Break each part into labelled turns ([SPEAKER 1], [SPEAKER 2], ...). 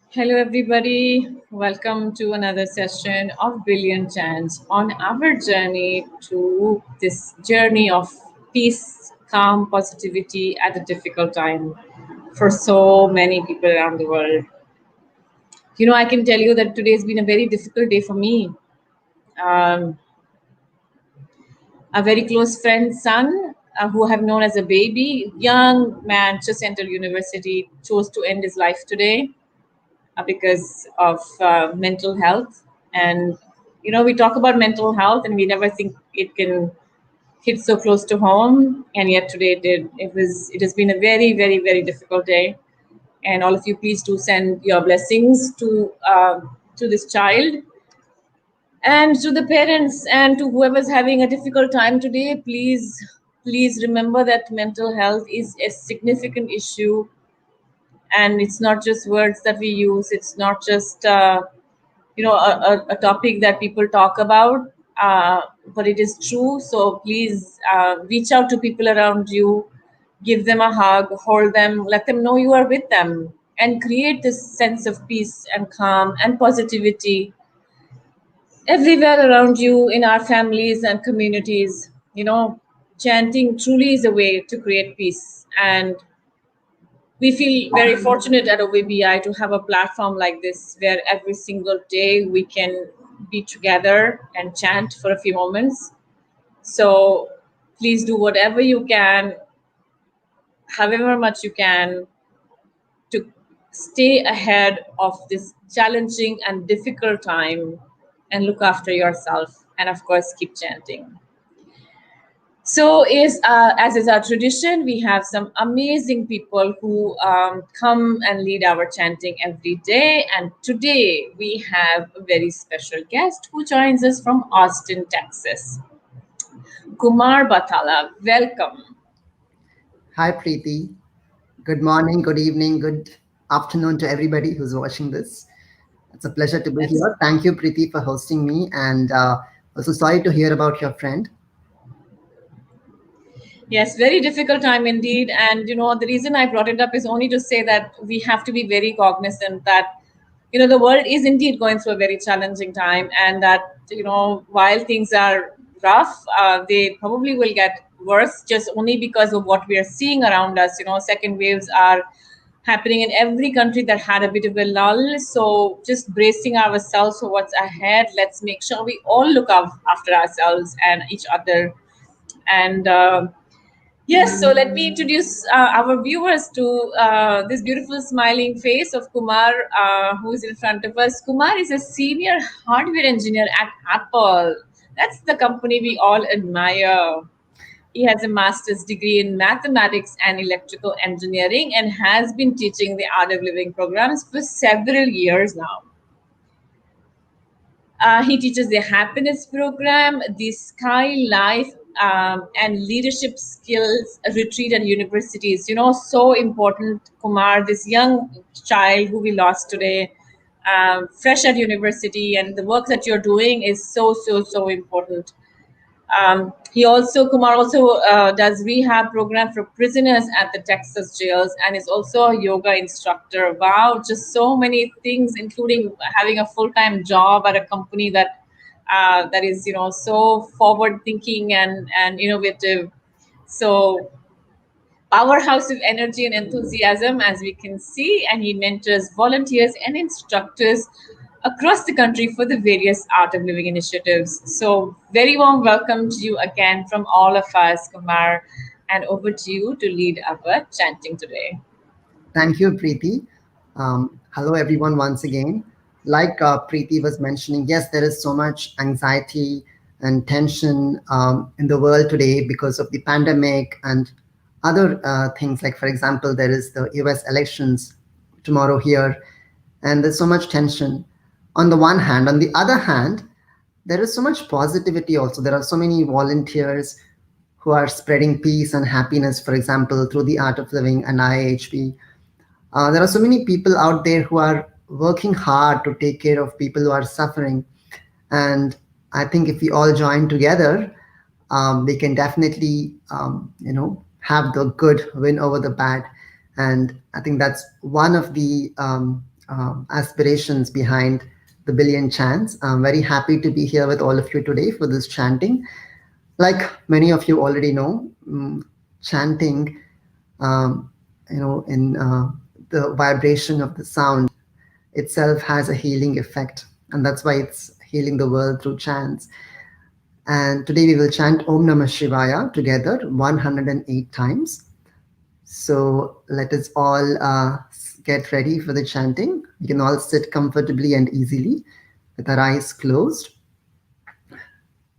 [SPEAKER 1] Hello, everybody. Welcome to another session of Billionchants on our journey to this journey of peace, calm, positivity at a difficult time for so many people around the world. You know, I can tell you that today's been a very difficult day for me. A very close friend's son, who I have known as a baby, young man, just entered university, chose to end his life today. Because of mental health. And you know, we talk about mental health and we never think it can hit so close to home, and yet today it did. It has been a very, very, very difficult day, and all of you, please do send your blessings to this child and to the parents and to whoever's having a difficult time today. Please remember that mental health is a significant issue, and it's not just words that we use. It's not just a topic that people talk about, but it is true. So please reach out to people around you, give them a hug, hold them, let them know you are with them, and create this sense of peace and calm and positivity everywhere around you, in our families and communities. You know, chanting truly is a way to create peace, and we feel very fortunate at OVBI to have a platform like this where every single day we can be together and chant for a few moments. So please do whatever you can, however much you can, to stay ahead of this challenging and difficult time, and look after yourself, and of course keep chanting. So as is our tradition, we have some amazing people who come and lead our chanting every day. And today we have a very special guest who joins us from Austin, Texas. Kumar Bathala, welcome.
[SPEAKER 2] Hi, Preeti. Good morning, good evening, good afternoon to everybody who's watching this. It's a pleasure to be here. Thank you, Preeti, for hosting me. And also sorry to hear about your friend.
[SPEAKER 1] Yes, very difficult time indeed. And, the reason I brought it up is only to say that we have to be very cognizant that, the world is indeed going through a very challenging time. And that, while things are rough, they probably will get worse just only because of what we are seeing around us. Second waves are happening in every country that had a bit of a lull. So just bracing ourselves for what's ahead. Let's make sure we all look after ourselves and each other. And, yes, so let me introduce our viewers to this beautiful smiling face of Kumar, who is in front of us. Kumar is a senior hardware engineer at Apple. That's the company we all admire. He has a master's degree in mathematics and electrical engineering and has been teaching the Art of Living programs for several years now. He teaches the happiness program, the Sky Life, and leadership skills retreat at universities. So important, Kumar, this young child who we lost today, fresh at university, and the work that you're doing is so, so, so important. Kumar also does rehab program for prisoners at the Texas jails and is also a yoga instructor. Wow, just so many things, including having a full-time job at a company that is, so forward-thinking and innovative. So powerhouse of energy and enthusiasm, as we can see, and he mentors volunteers and instructors across the country for the various Art of Living initiatives. So, very warm welcome to you again from all of us, Kumar, and over to you to lead our chanting today.
[SPEAKER 2] Thank you, Preeti. Hello, everyone, once again. Like Preeti was mentioning, yes, there is so much anxiety and tension in the world today because of the pandemic and other things. Like, for example, there is the US elections tomorrow here, and there's so much tension on the one hand. On the other hand, there is so much positivity also. There are so many volunteers who are spreading peace and happiness, for example, through the Art of Living and IHP. There are so many people out there who are working hard to take care of people who are suffering. And I think if we all join together, we can definitely, have the good win over the bad. And I think that's one of the aspirations behind the Billion Chants. I'm very happy to be here with all of you today for this chanting. Like many of you already know, chanting, um, in the vibration of the sound itself has a healing effect, and that's why it's healing the world through chants. And today we will chant Om Namah Shivaya together 108 times. So let us all get ready for the chanting. We can all sit comfortably and easily with our eyes closed,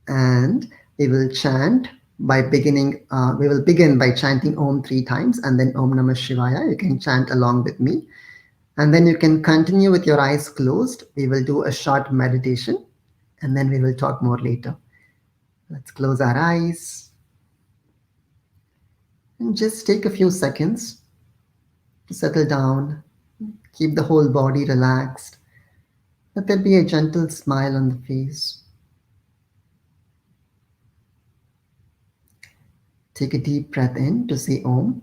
[SPEAKER 2] and we will chant by beginning. We will begin by chanting Om 3 times and then Om Namah Shivaya. You can chant along with me. And then you can continue with your eyes closed. We will do a short meditation and then we will talk more later. Let's close our eyes and just take a few seconds to settle down. Keep the whole body relaxed. Let there be a gentle smile on the face. Take a deep breath in to say Om.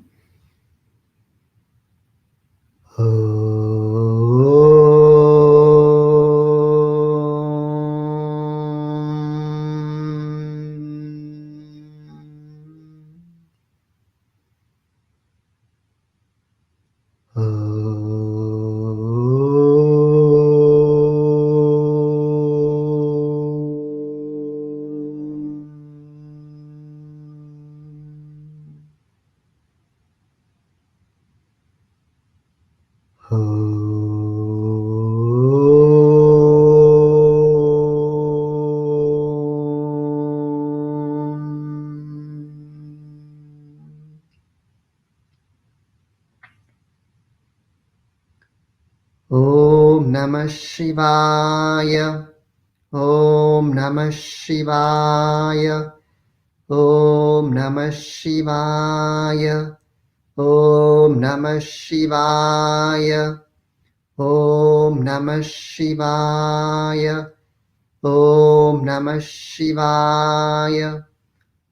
[SPEAKER 2] Om Namah Shivaya. Om Namah Shivaya. Om Namah Shivaya. Om Namah Shivaya. Om Namah Shivaya. Om Namah Shivaya.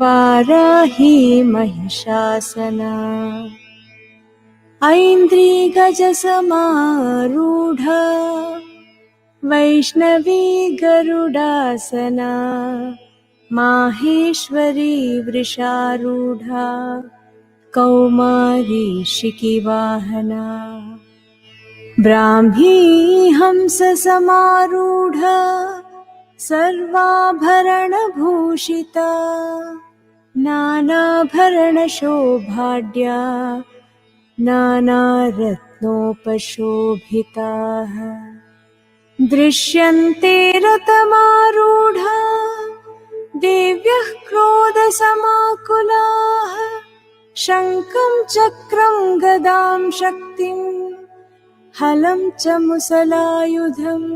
[SPEAKER 3] Varahi महिषासना Aindri गजसमारूढा Vaishnavi गरुडासना Maheshwari वृषारूढा Kaumari शिखिवाहना Brahmi हंससमारूढा सर्वाभरणभूषिता नानाभरणशोभाढ्या नानारत्नोपशोभिताः दृश्यन्ते रथमारूढा देव्यः क्रोधसमाकुलाः शङ्खं चक्रं गदां शक्तिं हलं च मुसलायुधम्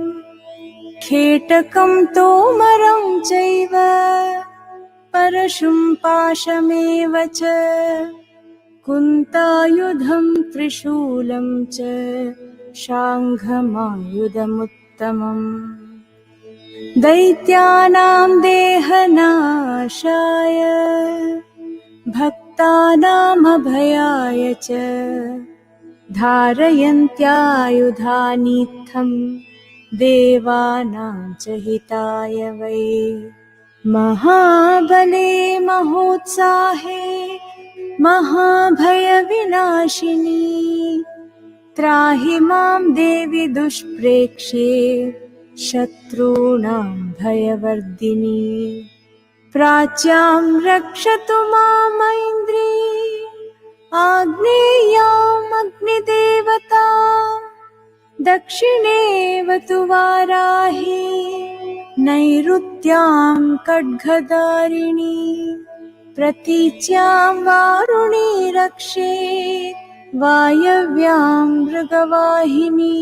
[SPEAKER 3] खेटकं तोमरं चैव परशुं पाशमेव च कुन्तायुधं त्रिशूलं च शाङ्घमायुधमुत्तमम् दैत्यानां देहनाशाय भक्तानामभयाय च धारयन्त्यायुधानीत्थं देवानां च हिताय वै महाबले महोत्साहे महाभयविनाशिनी त्राहि मां देवि दुष्प्रेक्ष्ये शत्रूणां भयवर्धिनी प्राच्यां रक्षतु मामैन्द्री आग्नेयाम् अग्निदेवता दक्षिणेवतु वाराही नैऋत्यां खड्गधारिणी प्रतीच्यां वारुणी रक्षेत् वायव्यां मृगवाहिनी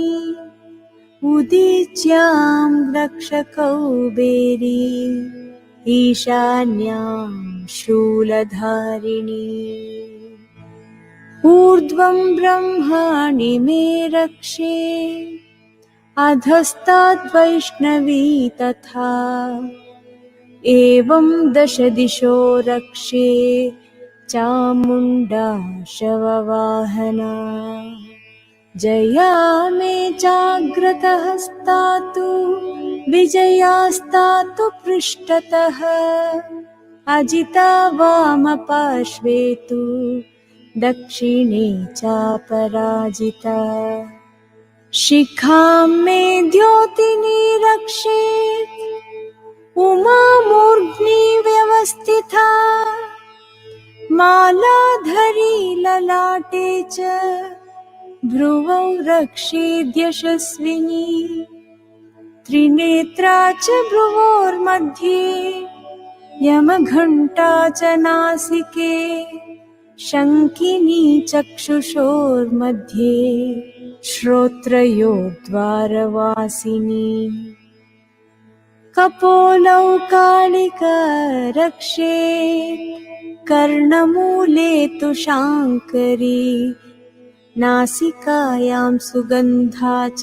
[SPEAKER 3] उदीच्यां रक्षकौबेरी ईशान्यां शूलधारिणी ऊर्ध्वं ब्रह्माणि मे रक्षे अधस्ताद्वैष्णवी तथा एवं दश दिशो रक्षे चामुण्डा शववाहना जया मे जाग्रतहस्तातु विजयास्तातु पृष्ठतः अजिता वामपार्श्वे तु दक्षिणे चापराजिता शिखां मे द्योतिनी रक्षेत् उमा मूर्ध्नि व्यवस्थिता मालाधरी ललाटे च भ्रुवौ रक्षेद्यशस्विनी त्रिनेत्रा च भ्रुवोर्मध्ये यमघण्टा च नासिके शङ्किनी चक्षुषोर्मध्ये श्रोत्रयोर्द्वारवासिनी कपोलौ कालिका रक्षेत् कर्णमूले तु शाङ्करी नासिकायां सुगन्धा च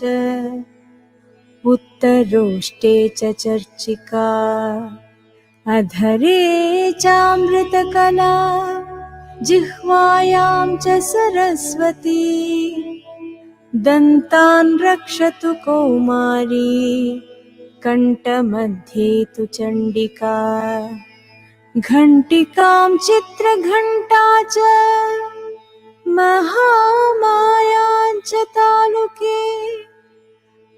[SPEAKER 3] उत्तरोष्टे च चर्चिका अधरे चामृतकला जिह्वायां च सरस्वती दन्तान् रक्षतु कौमारी कण्ठमध्ये तु चण्डिका घण्टिकां चित्रघण्टा च महामायां च तालुके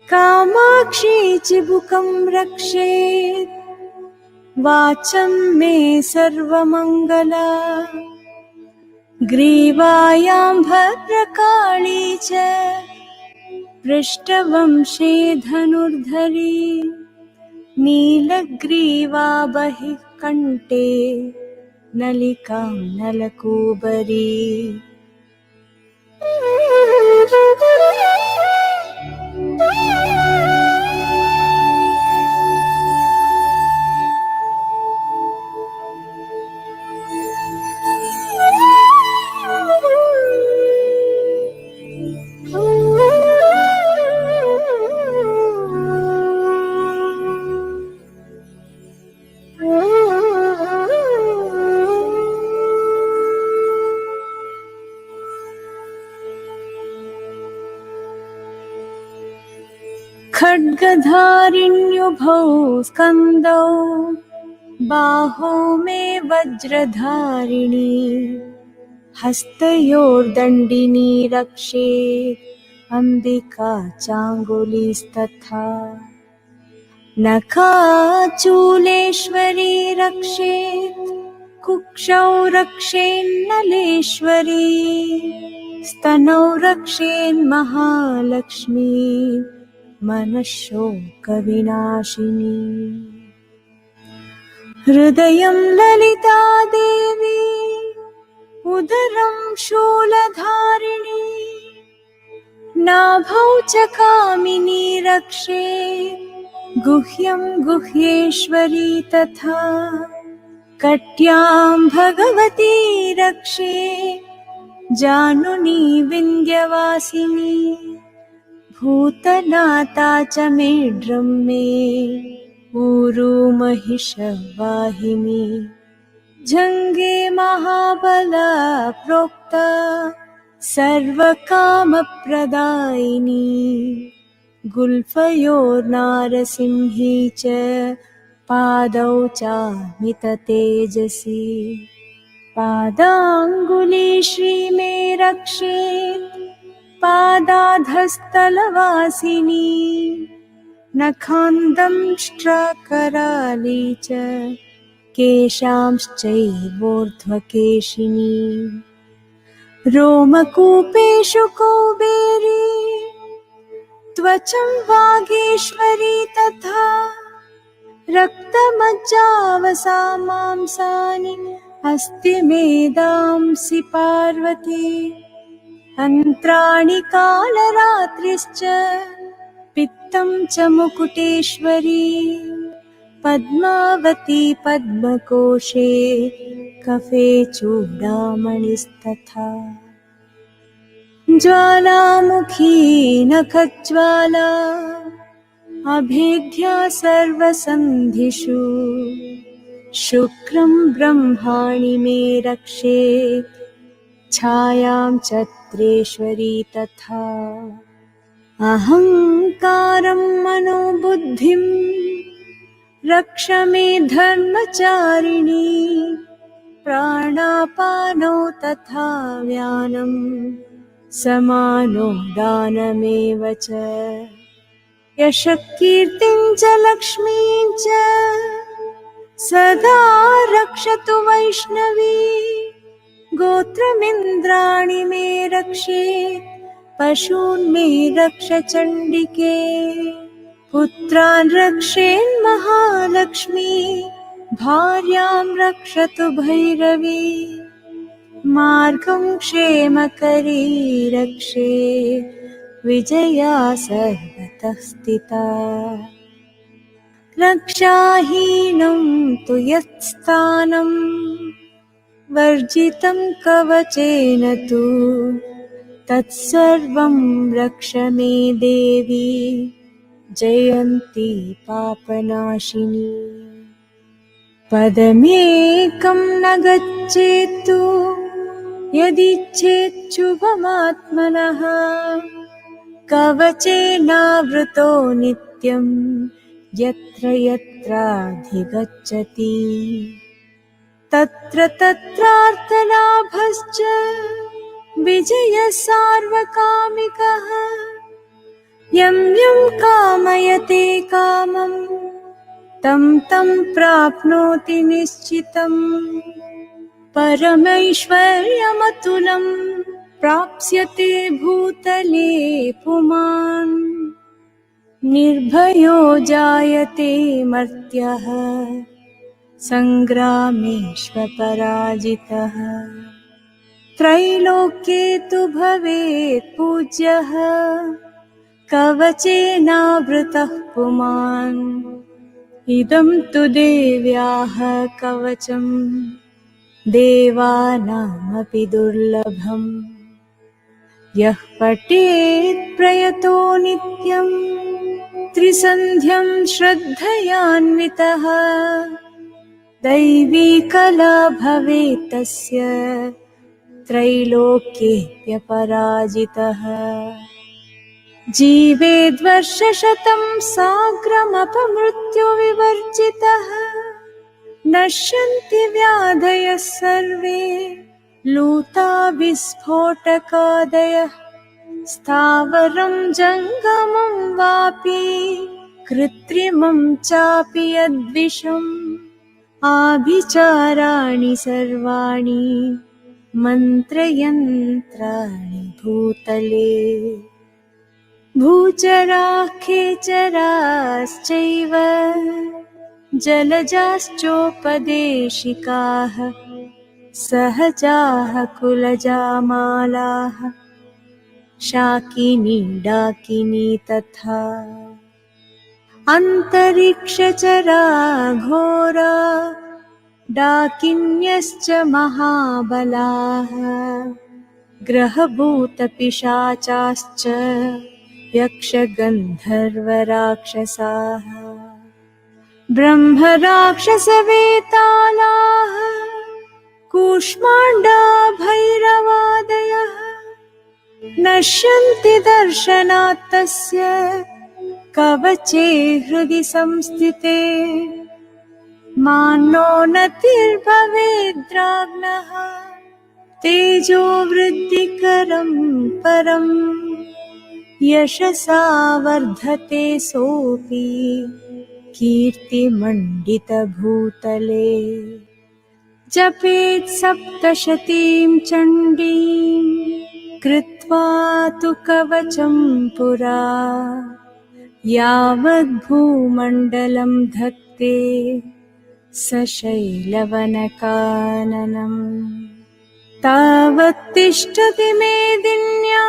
[SPEAKER 3] कामाक्षी चिबुकं रक्षेत् वाचं मे सर्वमङ्गला ग्रीवायां भद्रकाली च पृष्ठवंशे धनुर्धरी नीलग्रीवा बहिः कण्ठे नलिकां नलकूबरी खड्गधारिण्युभौ स्कन्दौ बाहौ मे वज्रधारिणी हस्तयोर्दण्डिनी रक्षे अम्बिका चाङ्गुलीस्तथा नखाचूलेश्वरी रक्षेत् कुक्षौ रक्षेन्नलेश्वरी स्तनौ रक्षेन्महालक्ष्मी मनःशोकविनाशिनी हृदयं ललिता देवी उदरं शूलधारिणी नाभौ च कामिनी रक्षेत् गुह्यं गुह्येश्वरी तथा कट्यां भगवती रक्षेत् जानुनी विन्ध्यवासिनी भूतनाथा च मेढ्रं मे ऊरू महिषवाहिनी जङ्गे महाबला प्रोक्ता सर्वकामप्रदायिनी गुल्फयोर्नारसिंही च पादौ चामिततेजसी पादाङ्गुली श्रीमे रक्षेत् पादाधस्तलवासिनी नखान्दंष्ट्राकराली च केशांश्चैवोर्ध्वकेशिनी रोमकूपेषु कौबेरी त्वचं वागीश्वरी तथा रक्तमज्जावसा मांसानि अस्ति मेदांसि पार्वती अन्त्राणि कालरात्रिश्च पित्तं च मुकुटेश्वरी पद्मावती पद्मकोशे कफे चूडामणिस्तथा ज्वालामुखी नखज्वाला अभेद्या सर्वसन्धिषु शुक्रं ब्रह्माणि मे रक्षेत् छायां चत्रेश्वरी तथा अहङ्कारं मनोबुद्धिं रक्ष मे धर्मचारिणी प्राणापानौ तथा व्यानं समानो दानमेव च यशकीर्तिं च लक्ष्मीं च सदा रक्षतु वैष्णवी गोत्रमिन्द्राणि मे रक्षेत् पशून् मे रक्ष चण्डिके पुत्रान् रक्षेन्महालक्ष्मी भार्यां रक्षतु भैरवी मार्गं क्षेमकरी रक्षे विजया सर्वतः स्थिता रक्षाहीनं तु यत्स्थानं वर्जितं कवचेन तु तत्सर्वं रक्ष मे देवी जयन्ती पापनाशिनी पदमेकं न गच्छेत्तु यदिच्छेच्छुभमात्मनः कवचेनावृतो नित्यं यत्र यत्राधिगच्छति तत्र तत्रार्थलाभश्च विजयः सार्वकामिकः यं यं कामयते कामं तं तं प्राप्नोति निश्चितम् परमैश्वर्यमतुलं प्राप्स्यते भूतले पुमान् निर्भयो जायते मर्त्यः संग्रामेष्वपराजितः त्रैलोक्ये तु भवेत् पूज्यः कवचेनावृतः पुमान् इदं तु देव्याः कवचं देवानामपि दुर्लभम् यः पठेत् प्रयतो नित्यं त्रिसन्ध्यं श्रद्धयान्वितः दैवी कला भवेत् तस्य त्रैलोक्येऽप्यपराजितः जीवेद्वर्षशतं साग्रमपमृत्युविवर्जितः नश्यन्ति व्याधयः सर्वे लूता विस्फोटकादयः स्थावरं जङ्गमं वापि कृत्रिमं चापि यद्विषम् आभिचाराणि सर्वाणि मन्त्रयन्त्राणि भूतले भूचराः खेचराश्चैव जलजाश्चोपदेशिकाः सहजाः कुलजामालाः शाकिनी डाकिनी तथा अन्तरिक्षचरा घोरा डाकिन्यश्च महाबलाः ग्रहभूतपिशाचाश्च यक्षगन्धर्वराक्षसाः ब्रह्मराक्षसवेतालाः कूष्माण्डा भैरवादयः नश्यन्ति दर्शनात् तस्य कवचे हृदि संस्थिते मानो नतिर्भवेद्राज्ञः तेजो वृद्धिकरं परम् यशसा वर्धते सोऽपि कीर्तिमण्डितभूतले जपेत् सप्तशतीं चण्डीं कृत्वा तु कवचं पुरा यावद्भूमण्डलं धत्ते सशैलवनकाननम् तावत्तिष्ठति मेदिन्या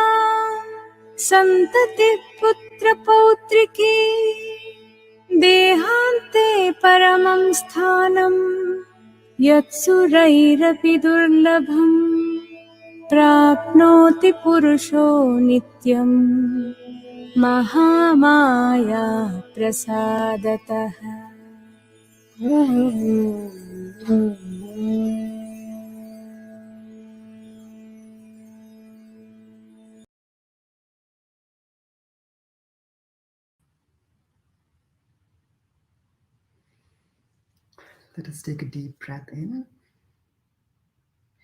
[SPEAKER 3] सन्ततिः पुत्रपौत्रिकी देहान्ते परमं स्थानं यत्सुरैरपि दुर्लभम् प्राप्नोति पुरुषो नित्यं Mahamaya प्रसादतः।
[SPEAKER 2] Let us take a deep breath in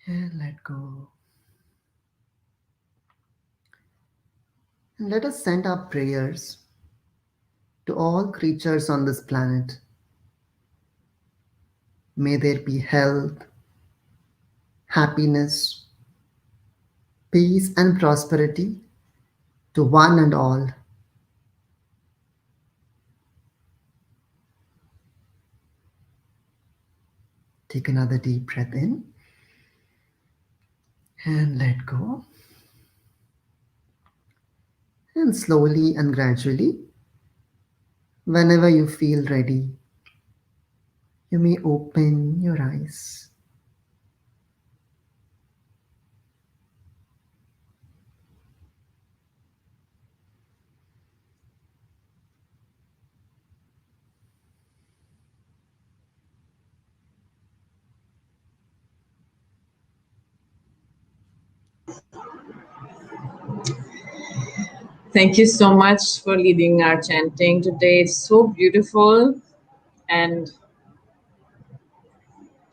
[SPEAKER 2] and let go. And let us send our prayers to all creatures on this planet. May there be health, happiness, peace, and prosperity to one and all. Take another deep breath in and let go. And slowly and gradually, whenever you feel ready, you may open your eyes.
[SPEAKER 1] Thank you so much for leading our chanting today. It's so beautiful and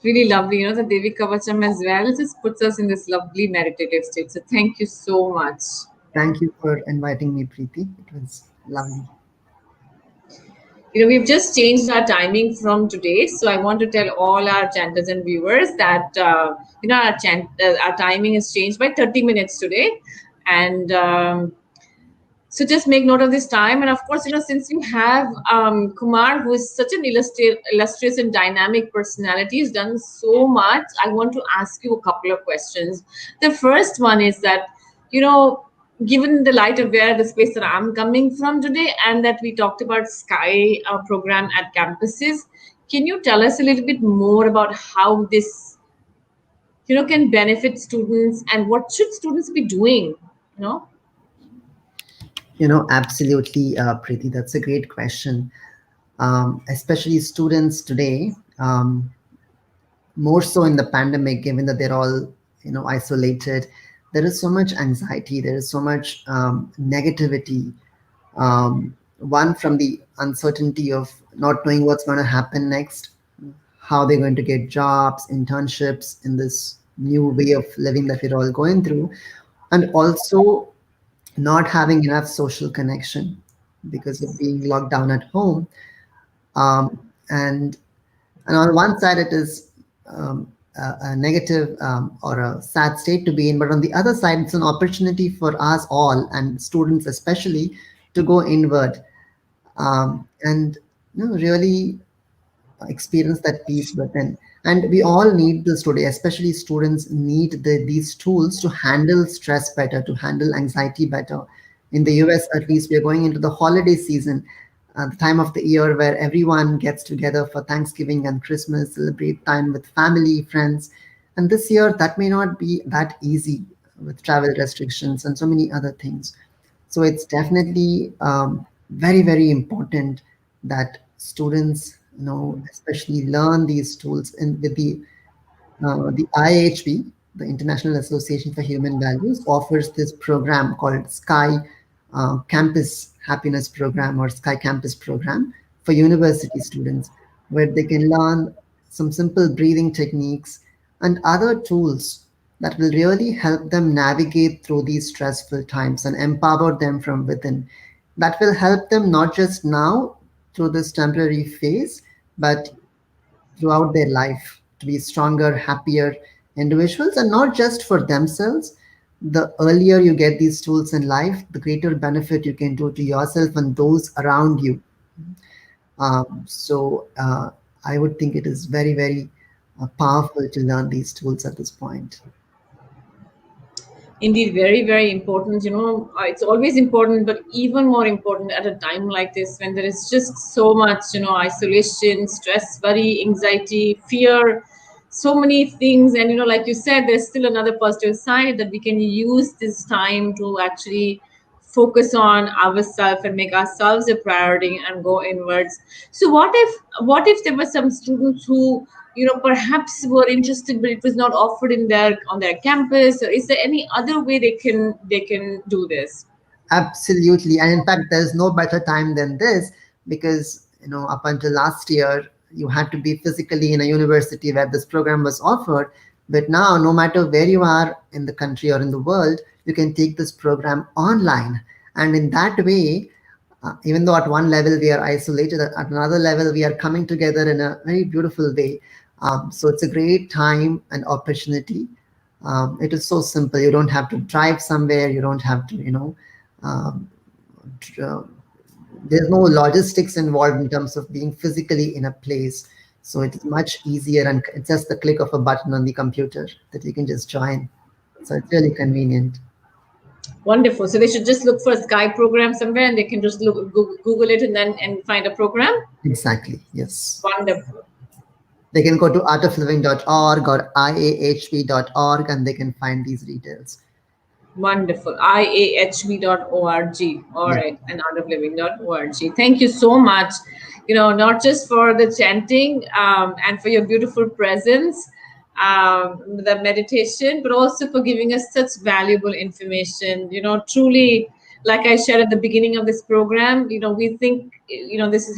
[SPEAKER 1] really lovely. You know, the Devi Kavacham as well just puts us in this lovely meditative state. So thank you so much.
[SPEAKER 2] Thank you for inviting me, Preeti. It was lovely.
[SPEAKER 1] You know, we've just changed our timing from today. So I want to tell all our chanters and viewers that, you know, our timing is changed by 30 minutes today. And so just make note of this time. And of course, you know, since we have Kumar, who is such an illustrious and dynamic personality, he's done so much. I want to ask you a couple of questions. The first one is that, you know, given the light of where the space that I'm coming from today, and that we talked about Sky program at campuses, can you tell us a little bit more about how this, you know, can benefit students and what should students be doing, you know?
[SPEAKER 2] Absolutely, Preeti. That's a great question. Especially students today, more so in the pandemic, given that they're all, isolated. There is so much anxiety. There is so much negativity One, from the uncertainty of not knowing what's going to happen next, how they're going to get jobs, internships in this new way of living that we're all going through, and also not having enough social connection because of being locked down at home. Um, and and on one side, it is a negative or a sad state to be in, but on the other side, it's an opportunity for us all and students especially to go inward, and really experience that peace within. And we all need this today, especially students need these tools to handle stress better, to handle anxiety better. In the US, at least, we are going into the holiday season, the time of the year where everyone gets together for Thanksgiving and Christmas, celebrate time with family, friends. And this year, that may not be that easy with travel restrictions and so many other things. So it's definitely very, very important that students, especially learn these tools. And with the IHB, the International Association for Human Values, offers this program called Sky Campus Happiness Program or Sky Campus Program for university students, where they can learn some simple breathing techniques and other tools that will really help them navigate through these stressful times and empower them from within. That will help them not just now through this temporary phase, but throughout their life to be stronger, happier individuals, and not just for themselves. The earlier you get these tools in life, the greater benefit you can do to yourself and those around you. So I would think it is very, very powerful to learn these tools at this point.
[SPEAKER 1] Indeed, very, very important. It's always important, but even more important at a time like this when there is just so much, isolation, stress, worry, anxiety, fear, so many things. And, like you said, there's still another positive side that we can use this time to actually focus on ourselves and make ourselves a priority and go inwards. So what if there were some students who perhaps were interested but it was not offered in their on their campus, or is there any other way they can do this?
[SPEAKER 2] Absolutely. And in fact, there's no better time than this because, up until last year, you had to be physically in a university where this program was offered. But now, no matter where you are in the country or in the world, you can take this program online. And in that way, even though at one level we are isolated, at another level we are coming together in a very beautiful way. So it's a great time and opportunity. It is so simple. You don't have to drive somewhere. You don't have to, um, uh, there's no logistics involved in terms of being physically in a place. So it's much easier and it's just the click of a button on the computer that you can just join. So it's really convenient.
[SPEAKER 1] Wonderful. So they should just look for a Sky program somewhere and they can just Google it and find a program.
[SPEAKER 2] Exactly. Yes.
[SPEAKER 1] Wonderful.
[SPEAKER 2] They can go to artofliving.org or iahb.org and they can find these details.
[SPEAKER 1] Wonderful. iahb.org. All
[SPEAKER 2] Yeah.
[SPEAKER 1] right. And artofliving.org. Thank you so much. Not just for the chanting and for your beautiful presence, the meditation, but also for giving us such valuable information. Truly, like I shared at the beginning of this program, we think,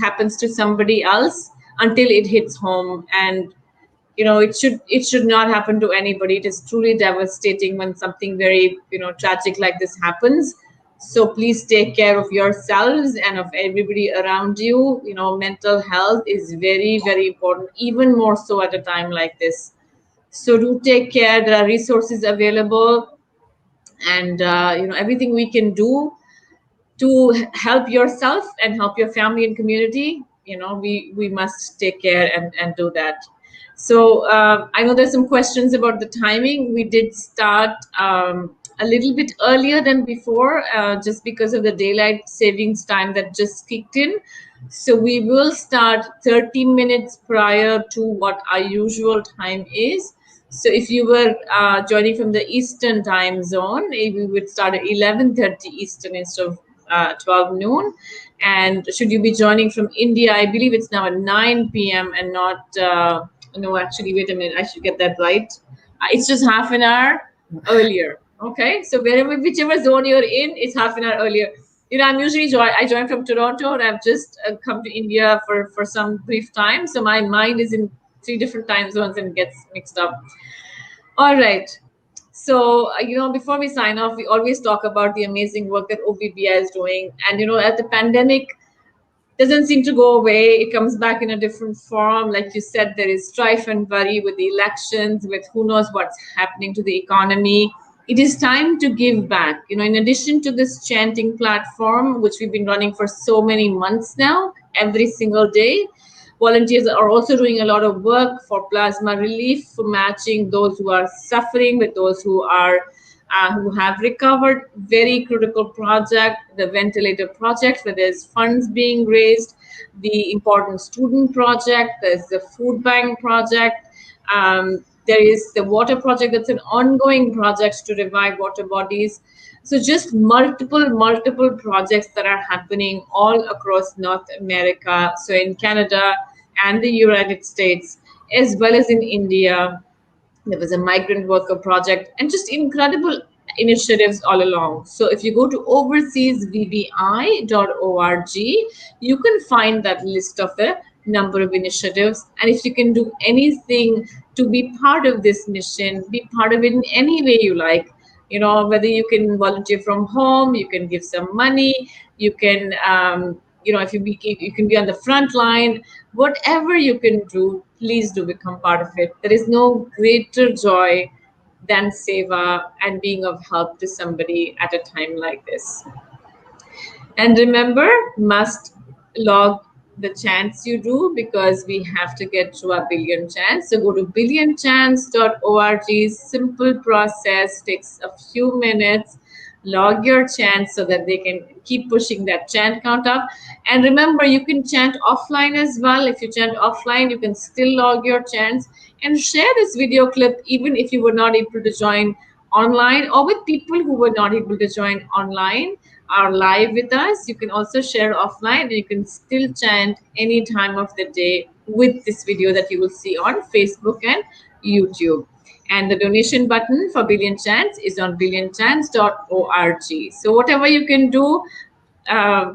[SPEAKER 1] happens to somebody else until it hits home. And it should not happen to anybody. It is truly devastating when something very tragic like this happens. So please take care of yourselves and of everybody around you. Mental health is very, very important, even more so at a time like this. So do take care. There are resources available, and everything we can do to help yourself and help your family and community, we must take care and do that. So I know there's some questions about the timing. We did start a little bit earlier than before, just because of the daylight savings time that just kicked in. So we will start 30 minutes prior to what our usual time is. So if you were joining from the Eastern time zone, we would start at 11:30 Eastern instead of 12 noon. And should you be joining from India, I believe it's now at 9 p.m. and not, no, actually, wait a minute, I should get that right. It's just half an hour earlier. Okay, so whichever zone you're in, it's half an hour earlier. I'm usually I join from Toronto, and I've just come to India for some brief time, so my mind is in 3 different time zones and gets mixed up. All right. So, before we sign off, we always talk about the amazing work that OBBI is doing. And, as the pandemic doesn't seem to go away, it comes back in a different form. Like you said, there is strife and worry with the elections, with who knows what's happening to the economy. It is time to give back. In addition to this chanting platform, which we've been running for so many months now, every single day, volunteers are also doing a lot of work for plasma relief, for matching those who are suffering with those who have recovered. Very critical project, the ventilator project, where there's funds being raised, the important student project, there's the food bank project. There is the water project that's an ongoing project to revive water bodies. So just multiple projects that are happening all across North America. So in Canada and the United States, as well as in India. There was a migrant worker project, and just incredible initiatives all along. So if you go to overseasvbi.org, you can find that list of the number of initiatives. And if you can do anything to be part of this mission, be part of it in any way you like. Whether you can volunteer from home, you can give some money, you can if you can be on the front line, whatever you can do, please do become part of it. There is no greater joy than seva and being of help to somebody at a time like this. And remember, must log the chants you do, because we have to get to our billion chants. So go to billionchants.org. Simple process, takes a few minutes. Log your chants so that they can keep pushing that chant count up. And remember, you can chant offline as well. If you chant offline, you can still log your chants and share this video clip, even if you were not able to join online, or with people who were not able to join online are live with us. You can also share offline, and you can still chant any time of the day with this video that you will see on Facebook and YouTube. And the donation button for Billion Chants is on billionchants.org. So whatever you can do,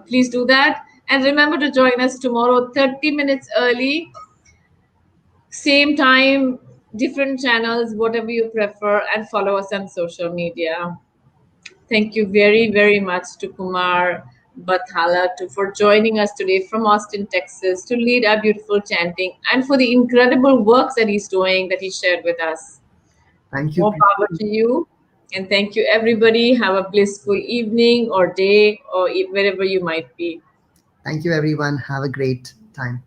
[SPEAKER 1] please do that. And remember to join us tomorrow 30 minutes early, same time, different channels, whatever you prefer, and follow us on social media. Thank you very much to Kumar Bathala for joining us today from Austin, Texas, to lead our beautiful chanting, and for the incredible works that he's doing, that he shared with us.
[SPEAKER 2] Thank you.
[SPEAKER 1] More power to you. And thank you, everybody. Have a blissful evening or day, or wherever you might be.
[SPEAKER 2] Thank you, everyone. Have a great time.